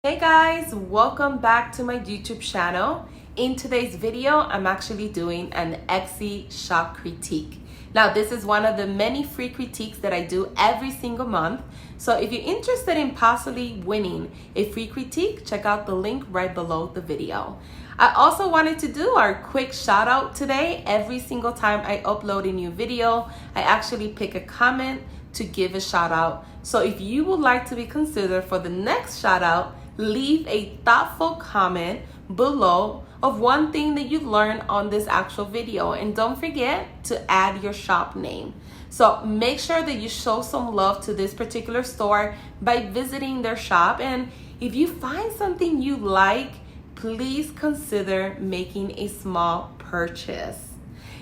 Hey guys, welcome back to my YouTube channel. In today's video, I'm actually doing an Etsy shop critique. Now, this is one of the many free critiques that I do every single month. So if you're interested in possibly winning a free critique, check out the link right below the video. I also wanted to do our quick shout out today. Every single time I upload a new video, I actually pick a comment to give a shout out. So if you would like to be considered for the next shout out, leave a thoughtful comment below of one thing that you've learned on this actual video, and don't forget to add your shop name. So make sure that you show some love to this particular store by visiting their shop, and if you find something you like, please consider making a small purchase.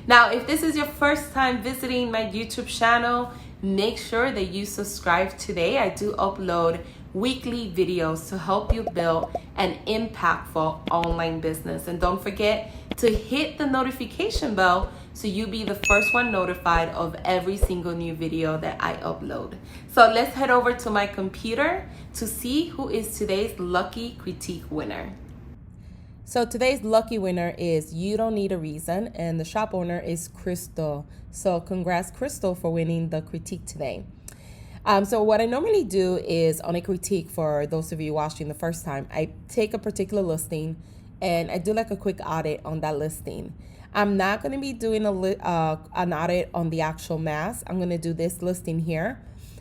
Now, if this is your first time visiting my YouTube channel, make sure that you subscribe today. I do upload weekly videos to help you build an impactful online business. And don't forget to hit the notification bell so you'll be the first one notified of every single new video that I upload. So let's head over to my computer to see who is today's lucky critique winner. So today's lucky winner is You Don't Need a Reason, and the shop owner is Crystal. So congrats, Crystal, for winning the critique today. So what I normally do is, on a critique, for those of you watching the first time, I take a particular listing and I do like a quick audit on that listing. I'm not going to be doing an audit on the actual mask. I'm going to do this listing here.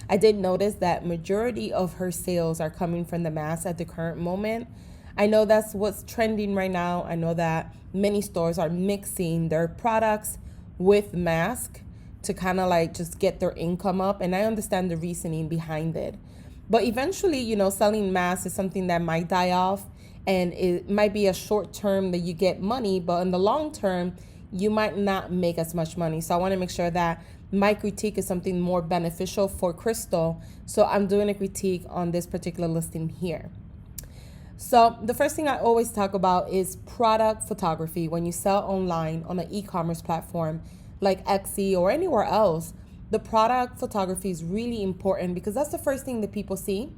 I did notice that majority of her sales are coming from the mask at the current moment. I know that's what's trending right now. I know that many stores are mixing their products with masks to kind of like just get their income up. And I understand the reasoning behind it. But eventually, selling masks is something that might die off, and it might be a short term that you get money, but in the long term, you might not make as much money. So I want to make sure that my critique is something more beneficial for Crystal. So I'm doing a critique on this particular listing here. So the first thing I always talk about is product photography. When you sell online on an e-commerce platform like Etsy or anywhere else, the product photography is really important because that's the first thing that people see.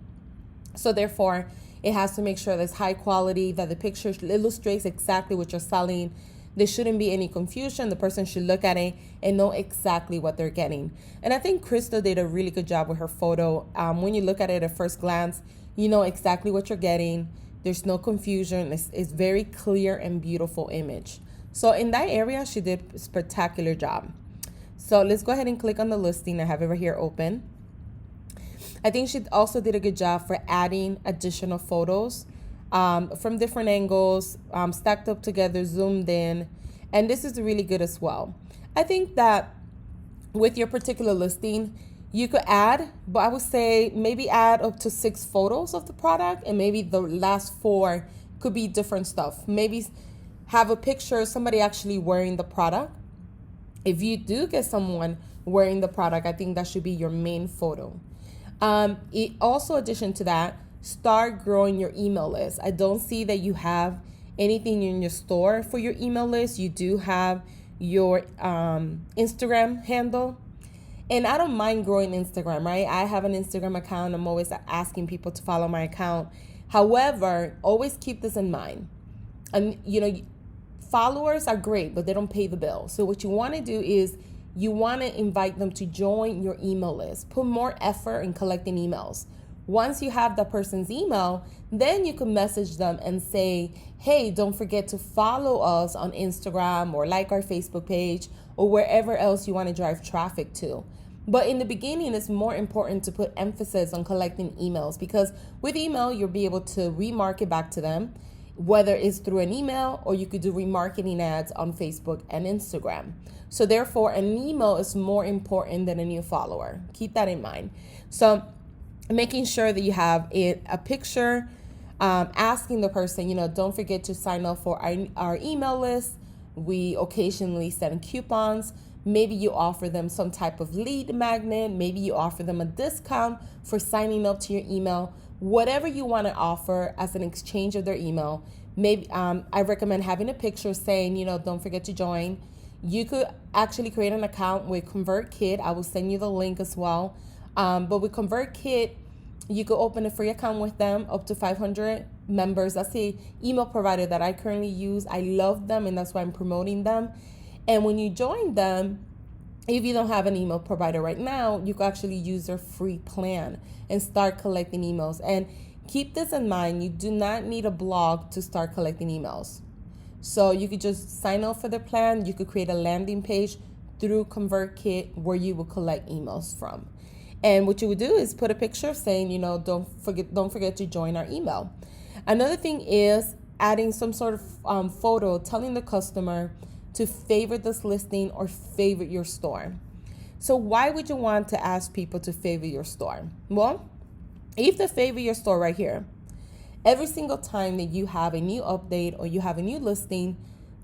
So therefore, it has to make sure that it's high quality, that the picture illustrates exactly what you're selling. There shouldn't be any confusion. The person should look at it and know exactly what they're getting. And I think Crystal did a really good job with her photo. When you look at it at first glance, you know exactly what you're getting. There's no confusion. It's very clear and beautiful image. So in that area, she did a spectacular job. So let's go ahead and click on the listing. I have it right here open. I think she also did a good job for adding additional photos from different angles, stacked up together, zoomed in. And this is really good as well. I think that with your particular listing, you could add, but I would say maybe add up to 6 photos of the product, and maybe the last 4 could be different stuff. Maybe have a picture of somebody actually wearing the product. If you do get someone wearing the product, I think that should be your main photo. Also, addition to that, start growing your email list. I don't see that you have anything in your store for your email list. You do have your Instagram handle. And I don't mind growing Instagram, right? I have an Instagram account. I'm always asking people to follow my account. However, always keep this in mind. And, followers are great, but they don't pay the bill. So what you want to do is you want to invite them to join your email list. Put more effort in collecting emails. Once you have that person's email, then you can message them and say, hey, don't forget to follow us on Instagram or like our Facebook page or wherever else you want to drive traffic to. But in the beginning, it's more important to put emphasis on collecting emails, because with email, you'll be able to remarket back to them, whether it's through an email or you could do remarketing ads on Facebook and Instagram. So therefore, an email is more important than a new follower. Keep that in mind. So making sure that you have a picture, asking the person, don't forget to sign up for our email list. We occasionally send coupons. Maybe you offer them some type of lead magnet. Maybe you offer them a discount for signing up to your email. Whatever you want to offer as an exchange of their email. Maybe I recommend having a picture saying, don't forget to join. You could actually create an account with ConvertKit. I will send you the link as well. But with ConvertKit, You could open a free account with them up to 500 members. That's the email provider that I currently use. I love them, and that's why I'm promoting them. And when you join them, if you don't have an email provider right now, you can actually use their free plan and start collecting emails. And keep this in mind, you do not need a blog to start collecting emails. So you could just sign up for the plan. You could create a landing page through ConvertKit where you will collect emails from. And what you would do is put a picture saying, don't forget to join our email. Another thing is adding some sort of photo telling the customer to favorite this listing or favorite your store. So why would you want to ask people to favorite your store? Well, if they favorite your store right here, every single time that you have a new update or you have a new listing,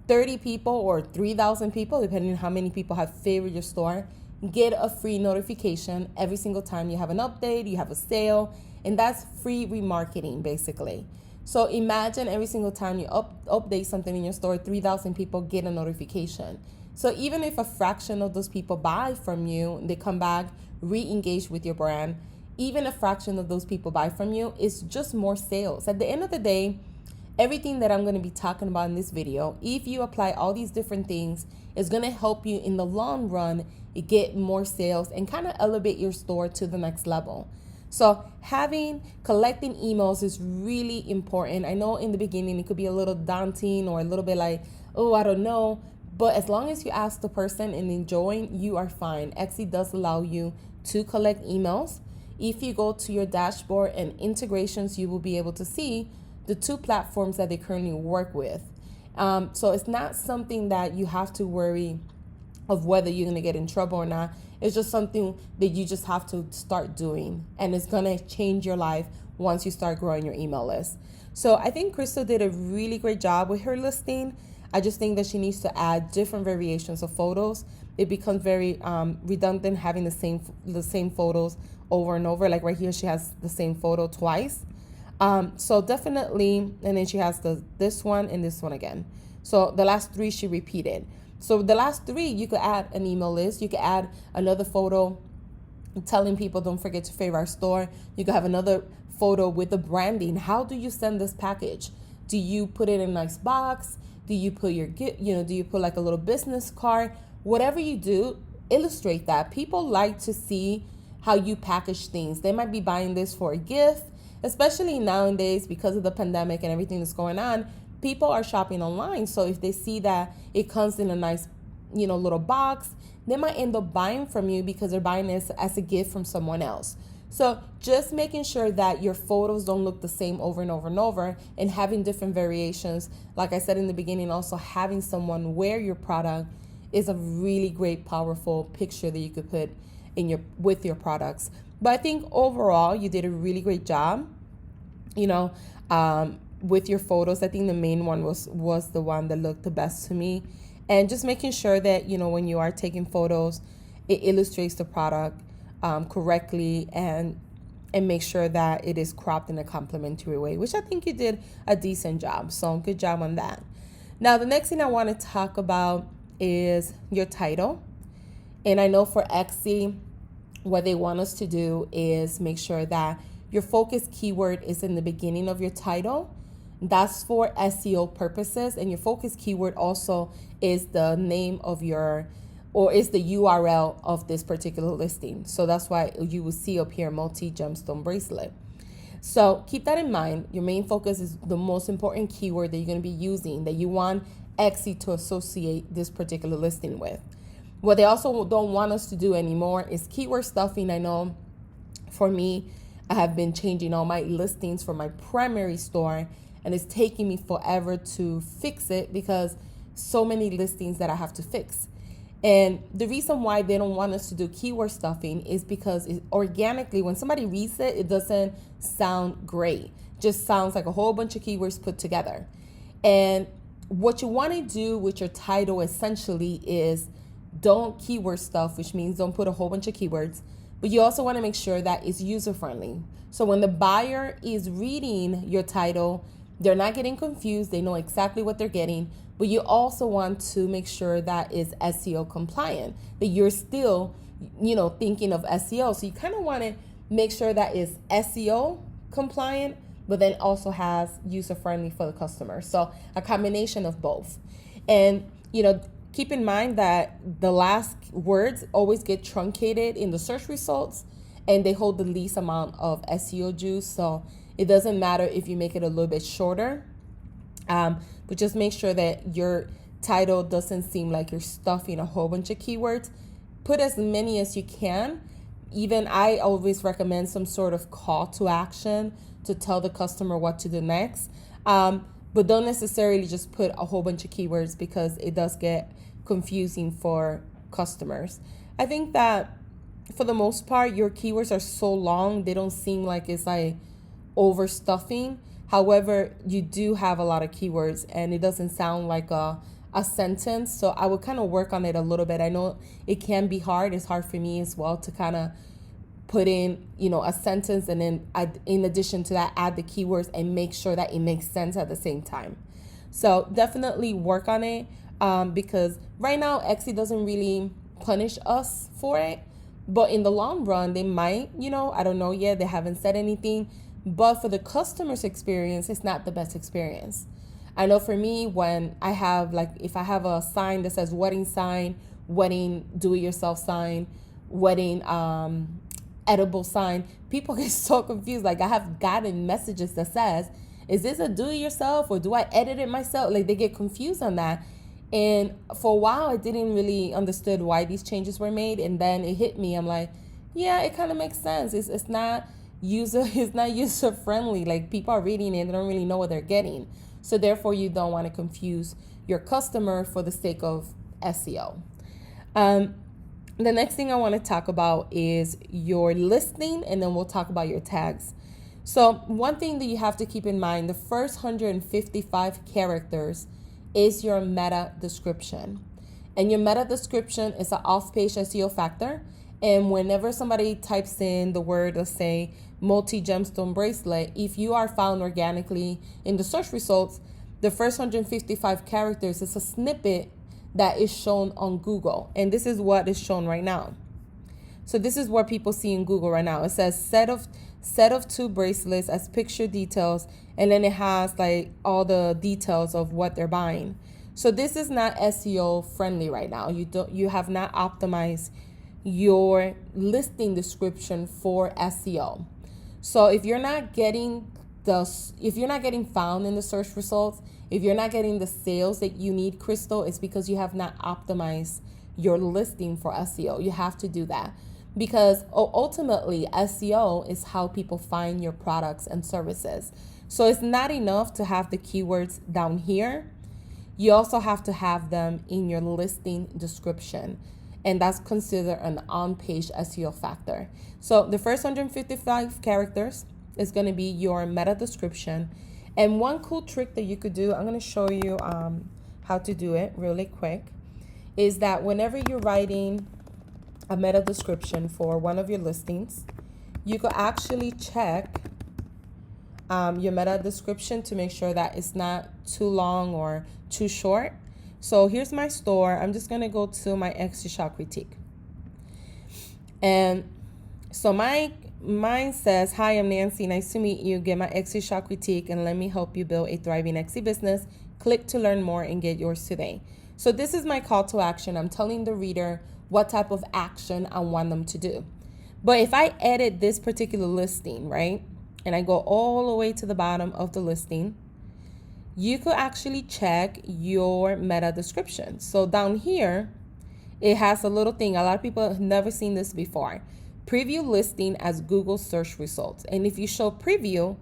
30 people or 3,000 people, depending on how many people have favored your store, get a free notification every single time you have an update, you have a sale, and that's free remarketing basically. So imagine every single time you update something in your store, 3,000 people get a notification. So even if a fraction of those people buy from you, they come back, re-engage with your brand, even a fraction of those people buy from you, it's just more sales. At the end of the day, everything that I'm going to be talking about in this video, if you apply all these different things, is going to help you in the long run get more sales and kind of elevate your store to the next level. So collecting emails is really important. I know in the beginning it could be a little daunting or a little bit like, oh, I don't know. But as long as you ask the person and enjoying, you are fine. Etsy does allow you to collect emails. If you go to your dashboard and integrations, you will be able to see the 2 platforms that they currently work with. So it's not something that you have to worry of whether you're going to get in trouble or not. It's just something that you just have to start doing, and it's going to change your life once you start growing your email list. So I think Crystal did a really great job with her listing. I just think that she needs to add different variations of photos. It becomes very redundant having the same photos over and over. Like right here, she has the same photo twice. So definitely, and then she has this one and this one again. So the last 3 she repeated. So the last 3, you could add an email list. You could add another photo telling people don't forget to favorite our store. You could have another photo with the branding. How do you send this package? Do you put it in a nice box? Do you put do you put like a little business card? Whatever you do, illustrate that. People like to see how you package things. They might be buying this for a gift, especially nowadays because of the pandemic and everything that's going on. People are shopping online. So if they see that it comes in a nice, little box, they might end up buying from you because they're buying this as a gift from someone else. So just making sure that your photos don't look the same over and over and over, and having different variations. Like I said in the beginning, also having someone wear your product is a really great, powerful picture that you could put with your products. But I think overall you did a really great job, with your photos. I think the main one was the one that looked the best to me. And just making sure that, when you are taking photos, it illustrates the product correctly and make sure that it is cropped in a complimentary way, which I think you did a decent job. So good job on that. Now, the next thing I want to talk about is your title. And I know for Etsy, what they want us to do is make sure that your focus keyword is in the beginning of your title. That's for SEO purposes. And your focus keyword also is the name of is the URL of this particular listing. So that's why you will see up here multi-gemstone bracelet. So keep that in mind. Your main focus is the most important keyword that you're going to be using, that you want Etsy to associate this particular listing with. What they also don't want us to do anymore is keyword stuffing. I know for me, I have been changing all my listings for my primary store, and it's taking me forever to fix it because so many listings that I have to fix. And the reason why they don't want us to do keyword stuffing is because organically, when somebody reads it, it doesn't sound great. Just sounds like a whole bunch of keywords put together. And what you want to do with your title essentially is don't keyword stuff, which means don't put a whole bunch of keywords, but you also want to make sure that it's user-friendly. So when the buyer is reading your title, they're not getting confused. They know exactly what they're getting, but you also want to make sure that it's SEO compliant, that you're still, thinking of SEO. So you kind of want to make sure that is SEO compliant, but then also has user friendly for the customer. So a combination of both. And, keep in mind that the last words always get truncated in the search results, and they hold the least amount of SEO juice. So it doesn't matter if you make it a little bit shorter, but just make sure that your title doesn't seem like you're stuffing a whole bunch of keywords. Put as many as you can. Even I always recommend some sort of call to action to tell the customer what to do next. But don't necessarily just put a whole bunch of keywords, because it does get confusing for customers. I think that for the most part, your keywords are so long, they don't seem like it's like overstuffing. However, you do have a lot of keywords and it doesn't sound like a sentence. So I would kind of work on it a little bit. I know it can be hard. It's hard for me as well to kind of put in, a sentence, and then in addition to that, add the keywords and make sure that it makes sense at the same time. So definitely work on it, because right now Etsy doesn't really punish us for it, but in the long run they might. I don't know yet. They haven't said anything, but for the customer's experience, it's not the best experience. I know for me, when I have, if I have a sign that says wedding sign, wedding do-it-yourself sign, wedding edible sign, people get so confused. Like, I have gotten messages that says, is this a do-it-yourself or do I edit it myself? Like, they get confused on that. And for a while, I didn't really understood why these changes were made. And then it hit me. I'm like, yeah, it kind of makes sense. It's not user friendly. Like, people are reading it, they don't really know what they're getting. So therefore, you don't want to confuse your customer for the sake of SEO. The next thing I want to talk about is your listing, and then we'll talk about your tags. So one thing that you have to keep in mind, the first 155 characters is your meta description. And your meta description is an off-page SEO factor. And whenever somebody types in the word, let's say, multi-gemstone bracelet, if you are found organically in the search results, the first 155 characters is a snippet that is shown on Google. And this is what is shown right now. So this is what people see in Google right now. It says set of 2 bracelets as picture details, and then it has like all the details of what they're buying. So this is not SEO friendly right now. You have not optimized your listing description for SEO. So if you're not getting found in the search results, if you're not getting the sales that you need, Crystal, it's because you have not optimized your listing for SEO. You have to do that, because ultimately SEO is how people find your products and services. So it's not enough to have the keywords down here. You also have to have them in your listing description, and that's considered an on-page SEO factor. So the first 155 characters is going to be your meta description. And one cool trick that you could do, I'm going to show you how to do it really quick, is that whenever you're writing a meta description for one of your listings, you could actually check your meta description to make sure that it's not too long or too short. So here's my store. I'm just going to go to my Etsy shop critique. And so mine says, hi, I'm Nancy. Nice to meet you. Get my Etsy shop critique and let me help you build a thriving Etsy business. Click to learn more and get yours today. So this is my call to action. I'm telling the reader what type of action I want them to do. But if I edit this particular listing, right, and I go all the way to the bottom of the listing, you could actually check your meta description. So down here, it has a little thing. A lot of people have never seen this before. Preview listing as Google search results. And if you show preview,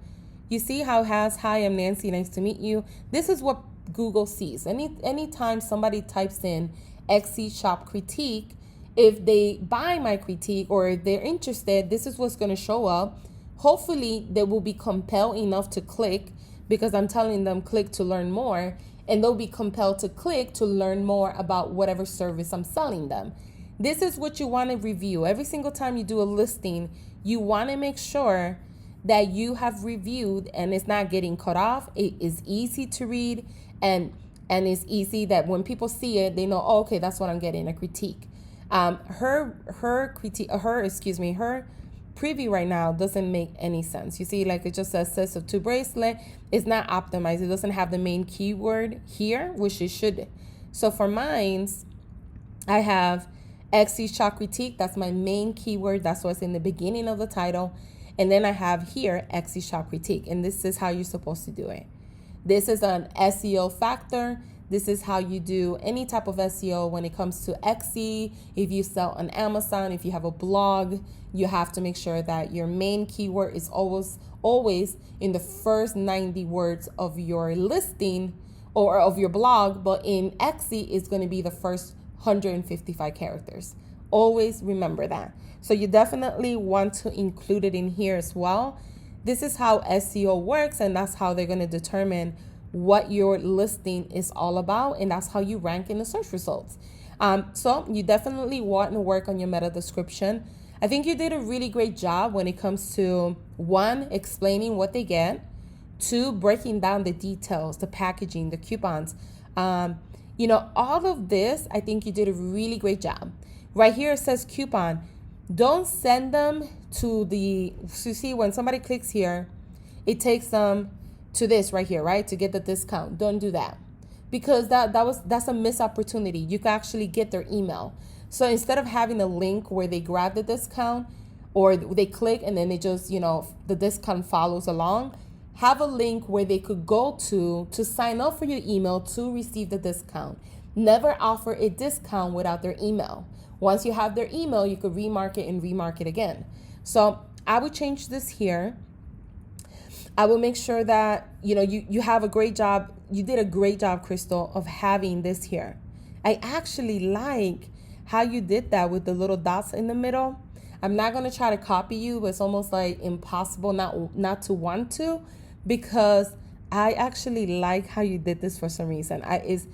you see how it has, hi, I'm Nancy, nice to meet you. This is what Google sees. Anytime somebody types in Etsy shop critique, if they buy my critique or if they're interested, this is what's going to show up. Hopefully they will be compelled enough to click, because I'm telling them click to learn more, and they'll be compelled to click to learn more about whatever service I'm selling them. This is what you want to review. Every single time you do a listing, you want to make sure that you have reviewed and it's not getting cut off. It is easy to read, and it's easy that when people see it, they know, oh, okay, that's what I'm getting, a critique. Her preview right now doesn't make any sense. You see, like it just says sets of 2 bracelet. It's not optimized. It doesn't have the main keyword here, which it should. So for mine, I have Etsy shop critique. That's my main keyword. That's what's in the beginning of the title. And then I have here Etsy shop critique. And this is how you're supposed to do it. This is an SEO factor. This is how you do any type of SEO when it comes to Etsy. If you sell on Amazon, if you have a blog, you have to make sure that your main keyword is always in the first 90 words of your listing or of your blog. But in Etsy, it's going to be the first 155 characters. Always remember that. So you definitely want to include it in here as well. This is how SEO works, and that's how they're going to determine what your listing is all about, and that's how you rank in the search results. So you definitely want to work on your meta description. I think you did a really great job when it comes to 1, explaining what they get, 2, breaking down the details, the packaging, the coupons. All of this, I think you did a really great job. Right here it says coupon. Don't send them to so you see when somebody clicks here, it takes them to this right here, right? To get the discount. Don't do that, because that's a missed opportunity. You can actually get their email. So instead of having a link where they grab the discount or they click and then they just, the discount follows along, have a link where they could go to sign up for your email to receive the discount. Never offer a discount without their email. Once you have their email, you could remarket and remarket again. So I would change this here. I will make sure that, you have a great job. You did a great job, Crystal, of having this here. I actually like how you did that with the little dots in the middle. I'm not going to try to copy you, but it's almost like impossible not to want to, because I actually like how you did this for some reason. It's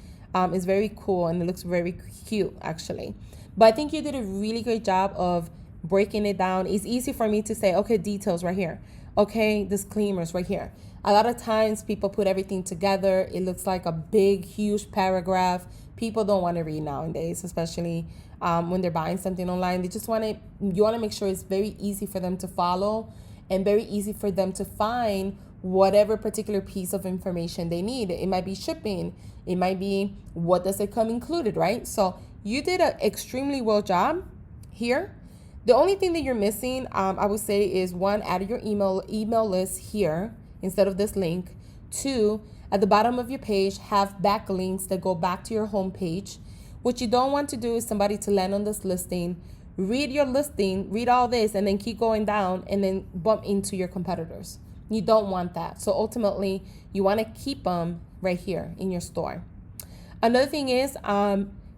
very cool and it looks very cute, actually. But I think you did a really great job of breaking it down. It's easy for me to say, okay, details right here. Okay, disclaimers right here. A lot of times people put everything together. It looks like a big, huge paragraph. People don't want to read nowadays, especially when they're buying something online. You want to make sure it's very easy for them to follow and very easy for them to find whatever particular piece of information they need. It might be shipping. It might be what does it come included, right? So you did an extremely well job here. The only thing that you're missing, I would say, is 1, add your email list here instead of this link. 2, at the bottom of your page, have backlinks that go back to your home page. What you don't want to do is somebody to land on this listing, read your listing, read all this, and then keep going down and then bump into your competitors. You don't want that. So ultimately, you want to keep them right here in your store. Another thing is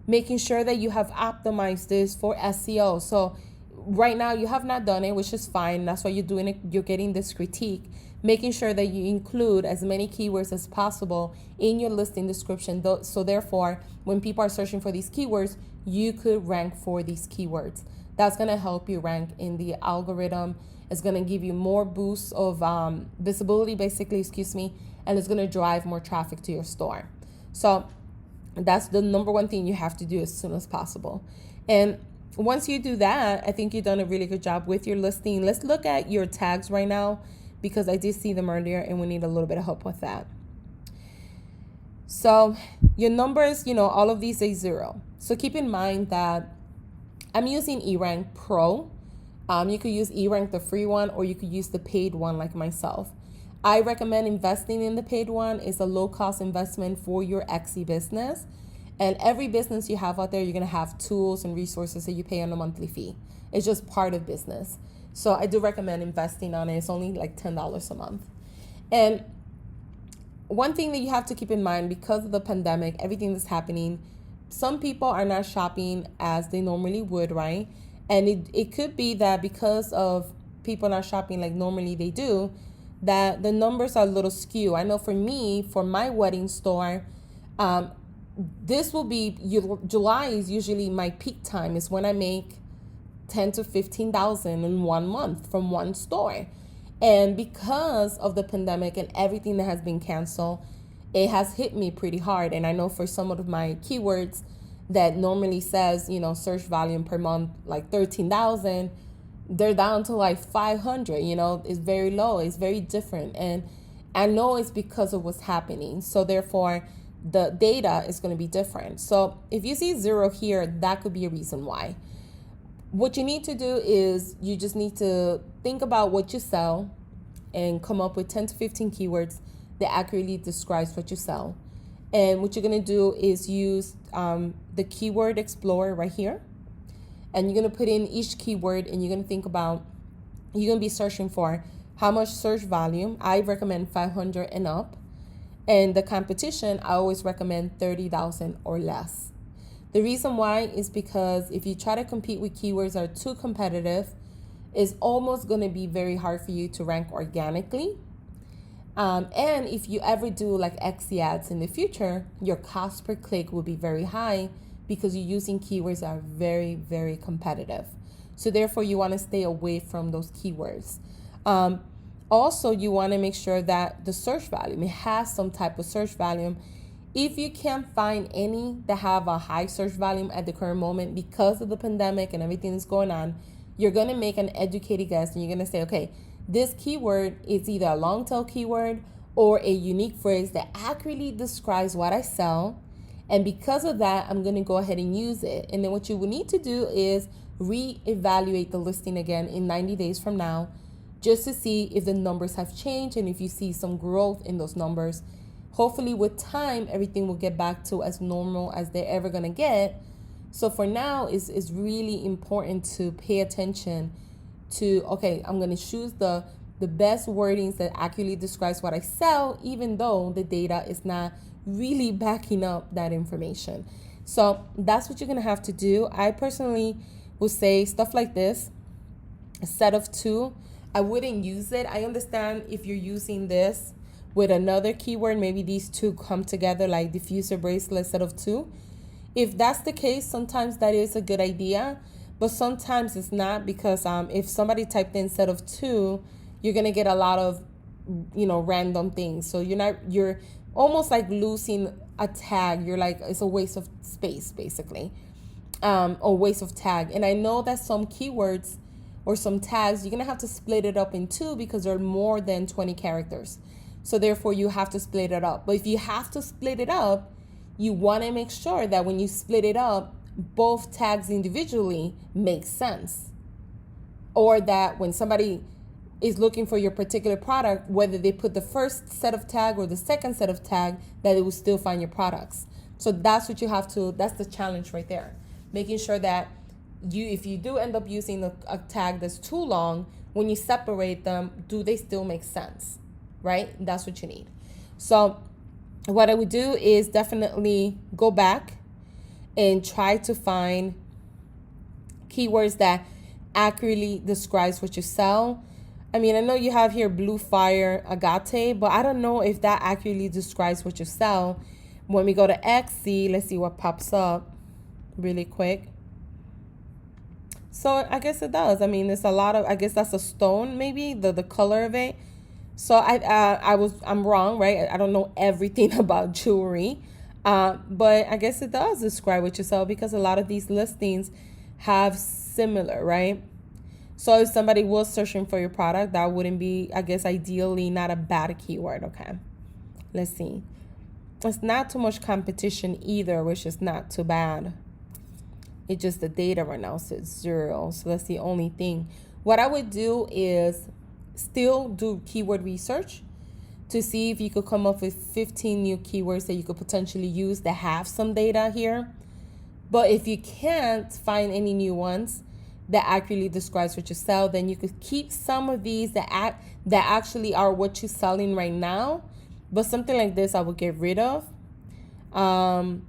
making sure that you have optimized this for SEO. So right now you have not done it, which is fine. That's why you're doing it. You're getting this critique, making sure that you include as many keywords as possible in your listing description. So therefore, when people are searching for these keywords, you could rank for these keywords. That's going to help you rank in the algorithm. It's going to give you more boosts of visibility, basically, and it's going to drive more traffic to your store. So that's the number 1 thing you have to do as soon as possible. And once you do that, I think you've done a really good job with your listing. Let's look at your tags right now, because I did see them earlier and we need a little bit of help with that. So your numbers, all of these say 0. So keep in mind that I'm using eRank Pro. You could use eRank, the free one, or you could use the paid one like myself. I recommend investing in the paid one. It's a low-cost investment for your Etsy business. And every business you have out there, you're going to have tools and resources that you pay on a monthly fee. It's just part of business. So I do recommend investing on it. It's only like $10 a month. And one thing that you have to keep in mind, because of the pandemic, everything that's happening, some people are not shopping as they normally would, right? And it could be that because of people not shopping like normally they do, that the numbers are a little skew. I know for me, for my wedding store, this will be, July is usually my peak time, is when I make 10 to 15,000 in 1 month from one store. And because of the pandemic and everything that has been canceled, it has hit me pretty hard. And I know for some of my keywords that normally says, search volume per month, like 13,000, they're down to like 500. It's very low, it's very different. And I know it's because of what's happening, so therefore the data is going to be different. So if you see 0 here, that could be a reason why. What you need to do is you just need to think about what you sell and come up with 10 to 15 keywords that accurately describes what you sell. And what you're going to do is use the keyword explorer right here. And you're going to put in each keyword, and you're going to think about, you're going to be searching for how much search volume. I recommend 500 and up. And the competition, I always recommend 30,000 or less. The reason why is because if you try to compete with keywords that are too competitive, it's almost going to be very hard for you to rank organically. And if you ever do like XC ads in the future, your cost per click will be very high because you're using keywords that are very, very competitive. So therefore, you want to stay away from those keywords. Also, you want to make sure that the search volume, it has some type of search volume. If you can't find any that have a high search volume at the current moment because of the pandemic and everything that's going on, you're going to make an educated guess, and you're going to say, okay, this keyword is either a long tail keyword or a unique phrase that accurately describes what I sell. And because of that, I'm going to go ahead and use it. And then what you will need to do is reevaluate the listing again in 90 days from now, just to see if the numbers have changed and if you see some growth in those numbers. Hopefully with time, everything will get back to as normal as they're ever going to get. So for now, it's really important to pay attention to, okay, I'm going to choose the best wordings that accurately describes what I sell, even though the data is not really backing up that information. So that's what you're going to have to do. I personally would say stuff like this, a set of 2, I wouldn't use it. I understand if you're using this with another keyword, maybe these 2 come together like diffuser bracelet set of 2. If that's the case, sometimes that is a good idea, but sometimes it's not, because if somebody typed in set of 2, you're going to get a lot of, random things. So you're almost like losing a tag. You're like, it's a waste of space, basically, or waste of tag. And I know that some keywords or some tags, you're going to have to split it up in 2 because there are more than 20 characters. So therefore, you have to split it up. But if you have to split it up, you want to make sure that when you split it up, both tags individually make sense. Or that when somebody is looking for your particular product, whether they put the first set of tag or the second set of tag, that it will still find your products. So that's what you have to, that's the challenge right there. Making sure that if you do end up using a tag that's too long, when you separate them, do they still make sense, right? That's what you need. So what I would do is definitely go back and try to find keywords that accurately describes what you sell. I mean, I know you have here blue fire agate, but I don't know if that accurately describes what you sell. When we go to XC, let's see what pops up really quick. So I guess it does. I mean, it's a lot of, I guess that's a stone, maybe the color of it. So I'm wrong, right? I don't know everything about jewelry, but I guess it does describe what you sell, because a lot of these listings have similar, right? So if somebody was searching for your product, that wouldn't be, I guess, ideally not a bad keyword. Okay, let's see. It's not too much competition either, which is not too bad. It's just the data right now says 0. So that's the only thing. What I would do is still do keyword research to see if you could come up with 15 new keywords that you could potentially use that have some data here. But if you can't find any new ones that accurately describes what you sell, then you could keep some of these that actually are what you're selling right now. But something like this I would get rid of, and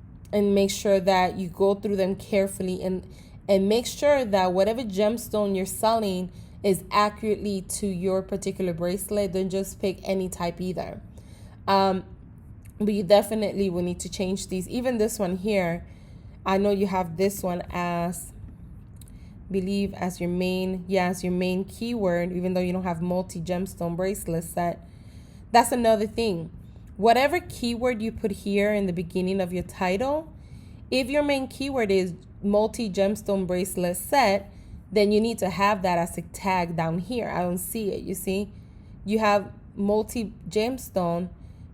make sure that you go through them carefully and make sure that whatever gemstone you're selling is accurately to your particular bracelet. Don't just pick any type either. But you definitely will need to change these. Even this one here, I know you have this one as, believe as your main, as your main keyword, even though you don't have multi-gemstone bracelet set. That's another thing. Whatever keyword you put here in the beginning of your title, if your main keyword is multi-gemstone bracelet set, then you need to have that as a tag down here. I don't see it. You see, you have multi gemstone,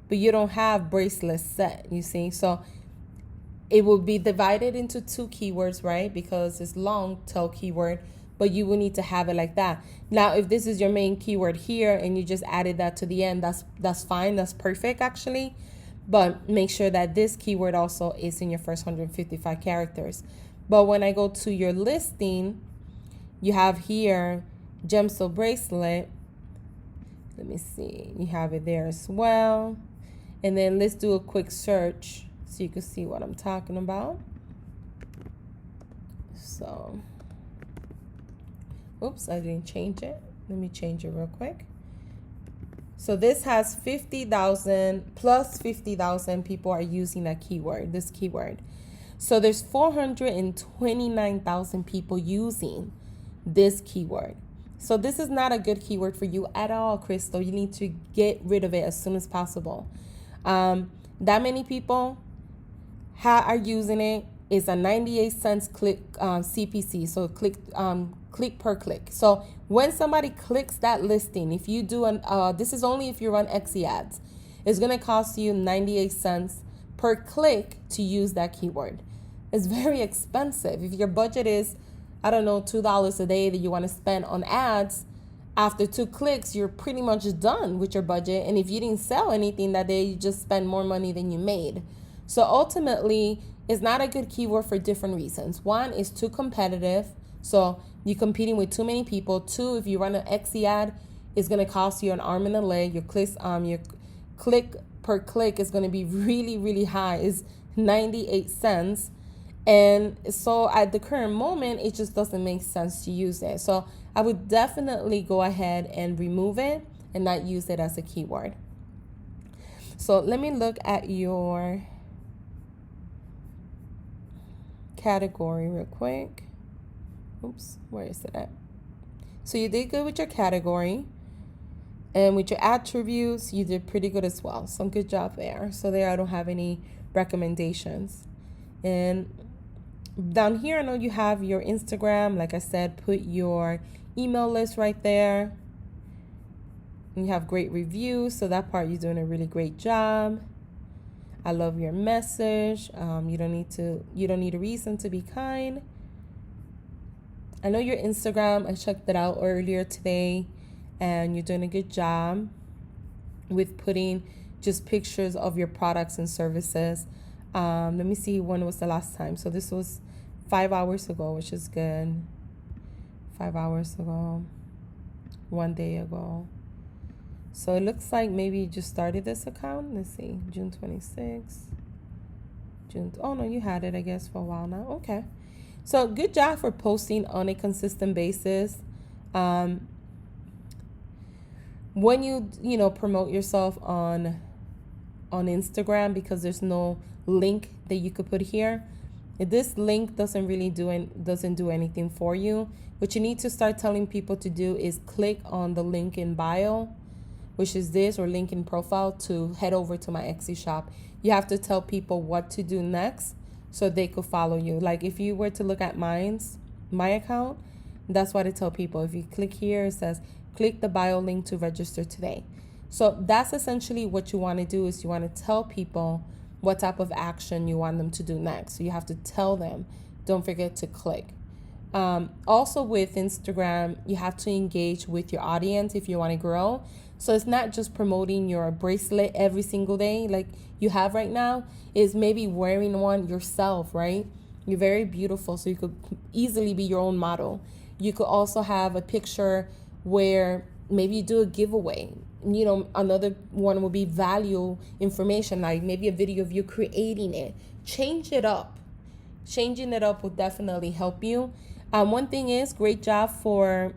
but you don't have bracelet set. You see, so it will be divided into 2 keywords, right? Because it's long tail keyword, but you will need to have it like that. Now, if this is your main keyword here and you just added that to the end, that's fine. That's perfect, actually. But make sure that this keyword also is in your first 155 characters. But when I go to your listing, you have here gemstone bracelet. Let me see. You have it there as well. And then let's do a quick search so you can see what I'm talking about. So, oops, I didn't change it. Let me change it real quick. So this has 50,000 plus 50,000 people are using that keyword, this keyword. So there's 429,000 people using this keyword. So this is not a good keyword for you at all, Crystal. You need to get rid of it as soon as possible. That many people are using it. Is a 98 cents click CPC, so click per click. So when somebody clicks that listing, if you do this is only if you run Etsy ads, it's gonna cost you 98 cents per click to use that keyword. It's very expensive. If your budget is, I don't know, $2 a day that you want to spend on ads, after 2 clicks, you're pretty much done with your budget. And if you didn't sell anything that day, you just spend more money than you made. So ultimately, it's not a good keyword for different reasons. 1, is too competitive. So you're competing with too many people. 2, if you run an Etsy ad, it's going to cost you an arm and a leg. Your click per click is going to be really, really high. It's 98 cents. And so at the current moment, it just doesn't make sense to use it. So I would definitely go ahead and remove it and not use it as a keyword. So let me look at your category real quick. Oops, where is it at? So you did good with your category, and with your attributes, you did pretty good as well. Some good job there. So there I don't have any recommendations. And down here, I know you have your Instagram. Like I said, put your email list right there. You have great reviews, so that part you're doing a really great job. I love your message. You don't need a reason to be kind. I know your Instagram. I checked it out earlier today, and you're doing a good job with putting just pictures of your products and services. Let me see, when was the last time? So this was 5 hours ago, which is good. 5 hours ago, 1 day ago. So it looks like maybe you just started this account. Let's see, June 26th. Oh no, you had it, I guess, for a while now. Okay. So good job for posting on a consistent basis. When you promote yourself on Instagram, because there's no link that you could put here, this link doesn't do anything for you. What you need to start telling people to do is click on the link in bio, which is this, or link in profile, to head over to my Etsy shop. You have to tell people what to do next so they could follow you. Like if you were to look at my account, that's what I tell people. If you click here, it says click the bio link to register today. So that's essentially what you want to do, is you want to tell people what type of action you want them to do next. So you have to tell them, don't forget to click. Also with Instagram, you have to engage with your audience if you want to grow. So it's not just promoting your bracelet every single day like you have right now. Is maybe wearing one yourself, right? You're very beautiful, so you could easily be your own model. You could also have a picture where maybe you do a giveaway. Another one will be value information, like maybe a video of you creating it. Change it up. Changing it up will definitely help you. One thing is, great job for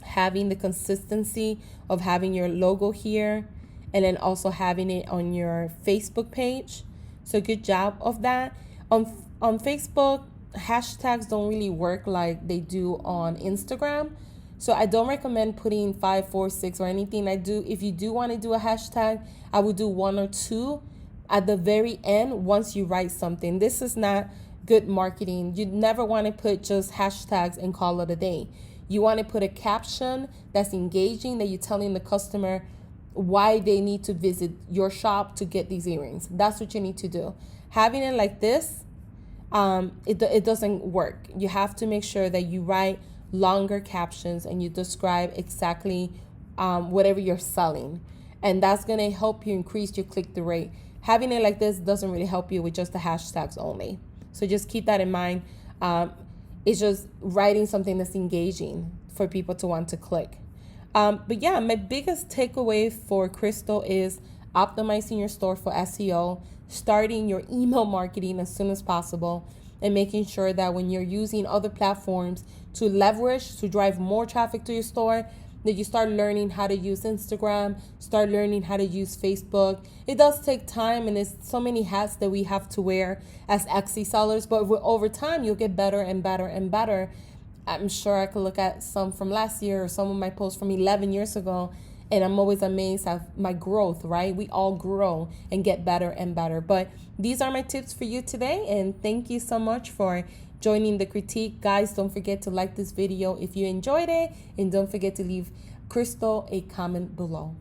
having the consistency of having your logo here and then also having it on your Facebook page. So good job of that. On Facebook, hashtags don't really work like they do on Instagram. So I don't recommend putting 5, 4, 6 or anything. If you do want to do a hashtag, I would do 1 or 2 at the very end once you write something. This is not good marketing. You never want to put just hashtags and call it a day. You want to put a caption that's engaging, that you're telling the customer why they need to visit your shop to get these earrings. That's what you need to do. Having it like this, it doesn't work. You have to make sure that you write longer captions and you describe exactly whatever you're selling. And that's going to help you increase your click-through rate. Having it like this doesn't really help you with just the hashtags only. So just keep that in mind. It's just writing something that's engaging for people to want to click. But yeah, my biggest takeaway for Crystal is optimizing your store for SEO, starting your email marketing as soon as possible, and making sure that when you're using other platforms to leverage, to drive more traffic to your store, that you start learning how to use Instagram, start learning how to use Facebook. It does take time, and there's so many hats that we have to wear as Etsy sellers, but over time, you'll get better and better and better. I'm sure I could look at some from last year or some of my posts from 11 years ago, and I'm always amazed at my growth, right? We all grow and get better and better. But these are my tips for you today, and thank you so much for joining the critique. Guys, don't forget to like this video if you enjoyed it, and don't forget to leave Crystal a comment below.